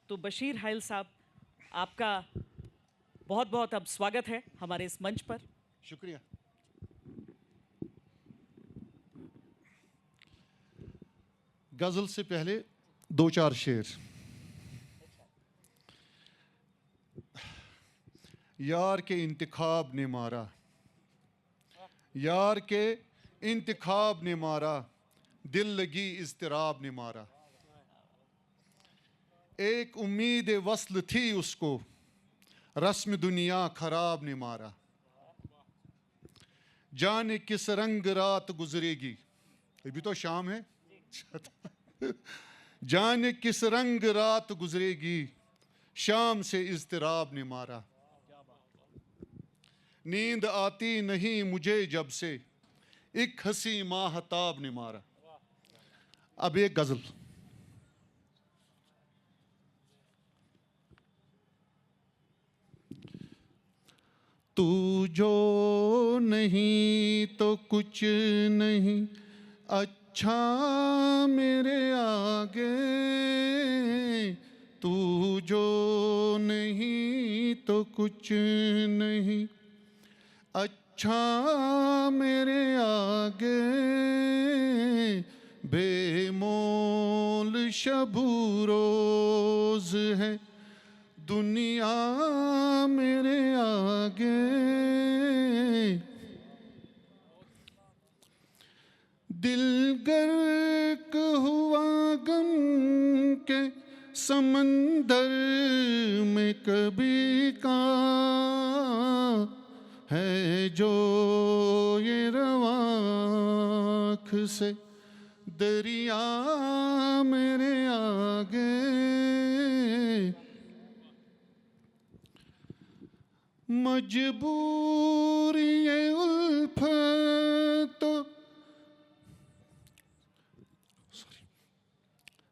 तो बशीर हाइल साहब, आपका बहुत बहुत अब स्वागत है हमारे इस मंच पर। शुक्रिया। गजल से पहले दो चार शेर। यार के इंतखाब ने मारा, यार के इंतखाब ने मारा, दिल लगी इज़्तिराब ने मारा। एक उम्मीद वस्ल थी उसको, रस्म दुनिया खराब ने मारा। जाने किस रंग रात गुजरेगी, अभी तो शाम है। जाने किस रंग रात गुजरेगी, शाम से इज़्तिराब ने मारा। नींद आती नहीं मुझे जब से, एक हंसी माहताब ने मारा। अब एक गजल। तू जो नहीं तो कुछ नहीं अच्छा मेरे आगे, तू जो नहीं तो कुछ नहीं अच्छा मेरे आगे। बेमोल शबू रोज है दुनिया मेरे आगे। दिल गर्क हुआ गम के समंदर में कभी का है जो ये रवाख से दरिया मेरे आगे। मजबूरी ये उल्फत तो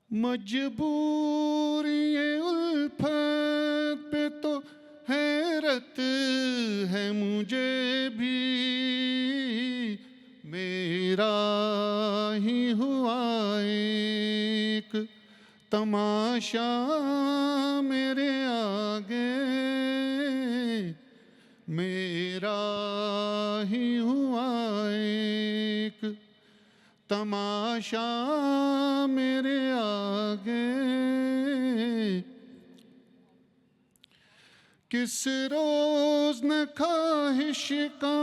मजबूरी ये उल्फत पे तो हैरत है मुझे भी। मेरा ही हुआ एक तमाशा मेरे आगे। मेरा ही हुआ एक तमाशा मेरे आगे। किस रोज न ख्वाहिश का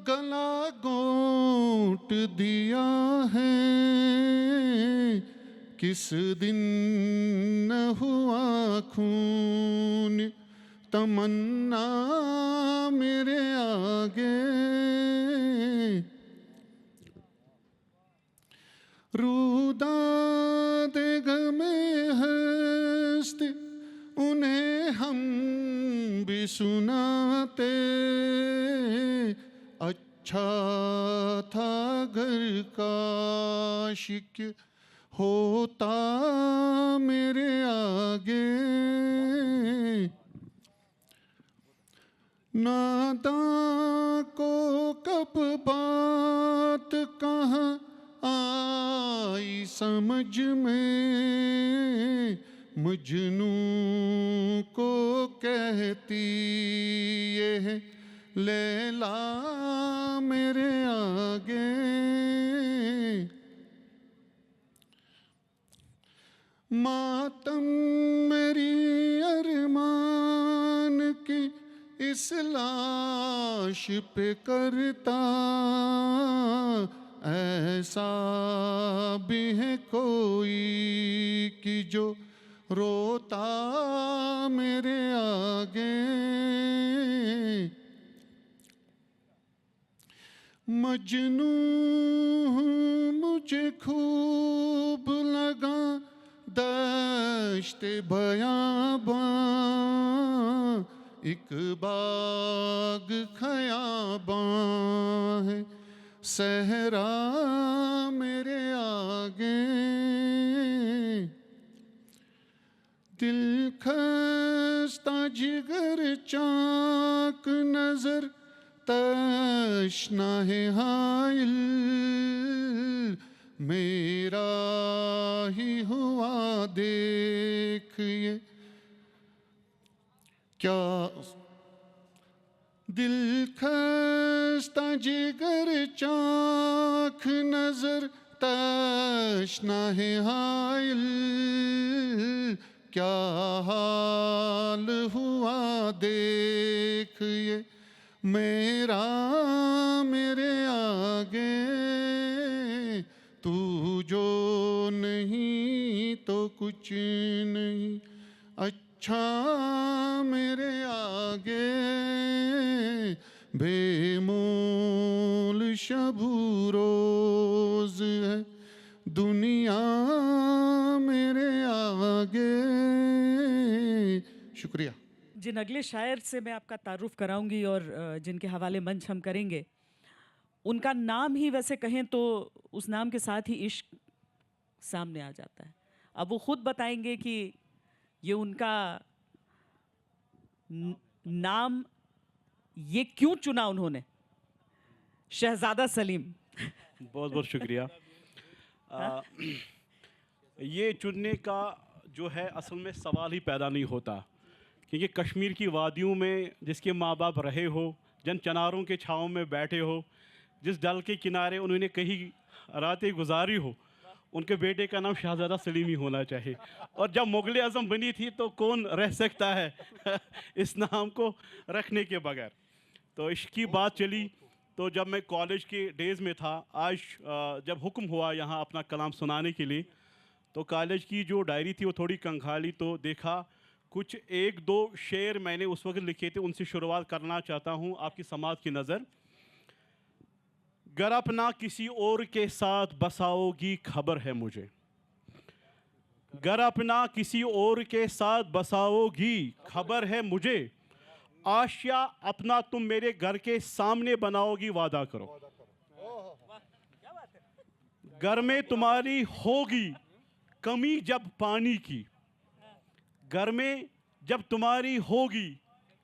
गला घोंट दिया है, किस दिन न हुआ खून तमन्ना मेरे आगे। रूदाद गमे हस्ती उन्हें हम भी सुनाते, अच्छा था घर का शिक होता मेरे आगे। नादां को कब बात कहाँ आई समझ में, मजनू को कहती ये है लैला मेरे आगे। मातम मेरी अरमान की इस लाश पे करता, ऐसा भी है कोई कि जो रोता मेरे आगे। मजनू हूँ मुझे खूब लगा दश्त बयाबां, एक बाग खयाबां है सहरा मेरे आगे। दिल खस्ता जिगर चाक नजर तश्ना है हाइल, मेरा ही हुआ देख ये क्या दिल खस्ता जिगर चाख नजर तश्ना है हायल क्या हाल हुआ देख ये मेरा मेरे आगे तू जो नहीं तो कुछ नहीं अच्छा मेरे आगे बेमोल शबू रोज है दुनिया मेरे आगे। शुक्रिया। जिन अगले शायर से मैं आपका तारुफ कराऊंगी और जिनके हवाले मंच हम करेंगे, उनका नाम ही वैसे कहें तो उस नाम के साथ ही इश्क सामने आ जाता है। अब वो खुद बताएंगे कि ये उनका नाम ये क्यों चुना उन्होंने। शहजादा सलीम। बहुत बहुत शुक्रिया। ये चुनने का जो है असल में सवाल ही पैदा नहीं होता, क्योंकि कश्मीर की वादियों में जिसके माँ बाप रहे हो, जिन चनारों के छाँव में बैठे हो, जिस डल के किनारे उन्होंने कहीं रातें गुजारी हो, उनके बेटे का नाम शहजादा सलीम ही होना चाहिए। और जब मुग़ल आज़म बनी थी तो कौन रह सकता है इस नाम को रखने के बगैर। तो इसकी बात चली तो जब मैं कॉलेज के डेज़ में था, आज जब हुक्म हुआ यहाँ अपना कलाम सुनाने के लिए, तो कॉलेज की जो डायरी थी वो थोड़ी कंखाली, तो देखा कुछ एक दो शेर मैंने उस वक्त लिखे थे, उनसे शुरुआत करना चाहता हूँ आपकी समात की नज़र। गर अपना किसी और के साथ बसाओगी खबर है मुझे, गर अपना किसी और के साथ बसाओगी खबर है मुझे, आशिया अपना तुम मेरे घर के सामने बनाओगी वादा करो, घर में तुम्हारी होगी कमी जब पानी की, घर में जब तुम्हारी होगी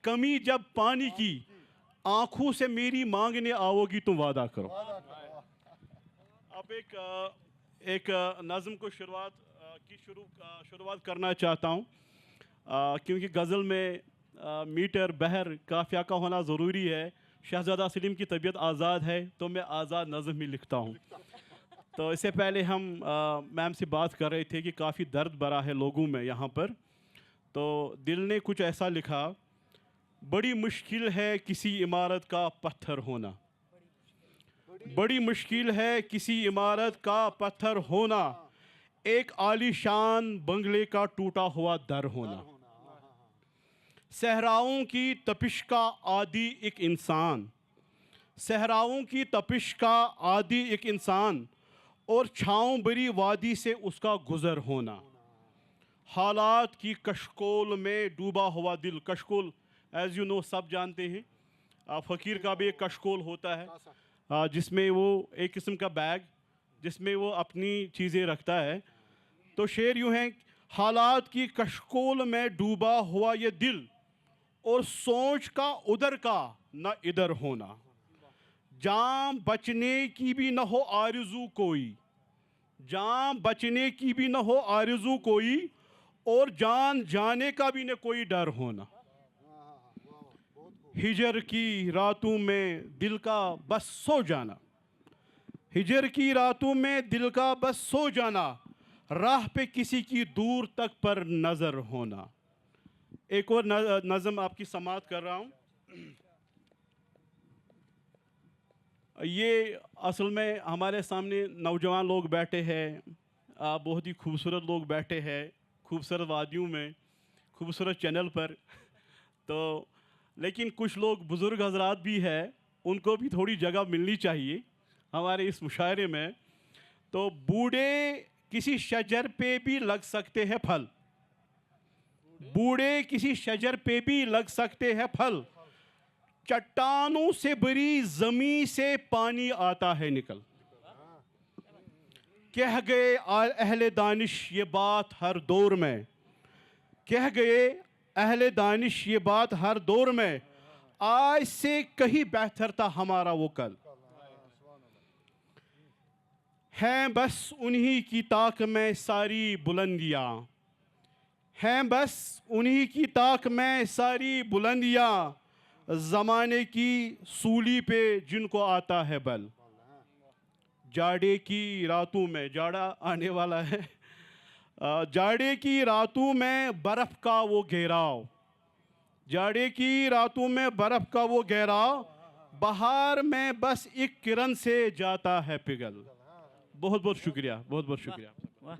कमी जब पानी की, आंखों से मेरी मांगने आओगी तुम वादा करो। अब एक नज़म को शुरुआत करना चाहता हूँ, क्योंकि गज़ल में मीटर बहर काफ़िया का होना ज़रूरी है। शहजादा सलीम की तबीयत आज़ाद है तो मैं आज़ाद नज़म ही लिखता हूँ। तो इससे पहले हम मैम से बात कर रहे थे कि काफ़ी दर्द भरा है लोगों में यहाँ पर, तो दिल ने कुछ ऐसा लिखा, बड़ी मुश्किल है किसी इमारत का पत्थर होना, बड़ी मुश्किल है किसी इमारत का पत्थर होना, एक आलीशान बंगले का टूटा हुआ दर होना, सहराओं की तपिश का आदी एक इंसान, सहराओं की तपिश का आदी एक इंसान, और छाँव भरी वादी से उसका गुजर होना, हालात की कशकोल में डूबा हुआ दिल। कशकोल एज़ यू नो सब जानते हैं, फ़कीर का भी एक कशकोल होता है जिसमें वो एक किस्म का बैग जिसमें वो अपनी चीज़ें रखता है। तो शेर यूँ है, हालात की कशकोल में डूबा हुआ ये दिल, और सोच का उधर का न इधर होना, जान बचने की भी न हो आरज़ू कोई, जान बचने की भी न हो आरज़ू कोई, और जान जाने का भी न कोई डर होना, हिजर की रातों में दिल का बस सो जाना, हिजर की रातों में दिल का बस सो जाना, राह पे किसी की दूर तक पर नज़र होना। एक और नज़म आपकी समात कर रहा हूँ। ये असल में हमारे सामने नौजवान लोग बैठे हैं, बहुत ही खूबसूरत लोग बैठे हैं, खूबसूरत वादियों में, खूबसूरत चैनल पर। तो लेकिन कुछ लोग बुज़ुर्ग हजरात भी हैं, उनको भी थोड़ी जगह मिलनी चाहिए हमारे इस मुशायरे में। तो बूढ़े किसी शजर पे भी लग सकते हैं फल, बूढ़े किसी शजर पे भी लग सकते हैं फल, चट्टानों से भरी ज़मीं से पानी आता है निकल, कह गए अहले दानिश ये बात हर दौर में, कह गए अहले दानिश ये बात हर दौर में, आज से कहीं बेहतर था हमारा वो कल, हैं बस उन्हीं की ताक में सारी बुलंदियाँ, हैं बस उन्हीं की ताक में सारी बुलंदियाँ, ज़माने की सूली पे जिनको आता है बल। जाड़े की रातों में, जाड़ा आने वाला है, जाड़े की रातों में बर्फ़ का वो घेराव, जाड़े की रातों में बर्फ़ का वो घेराव, बहार में बस एक किरण से जाता है पिघल। बहुत बहुत शुक्रिया, बहुत बहुत शुक्रिया। वाह।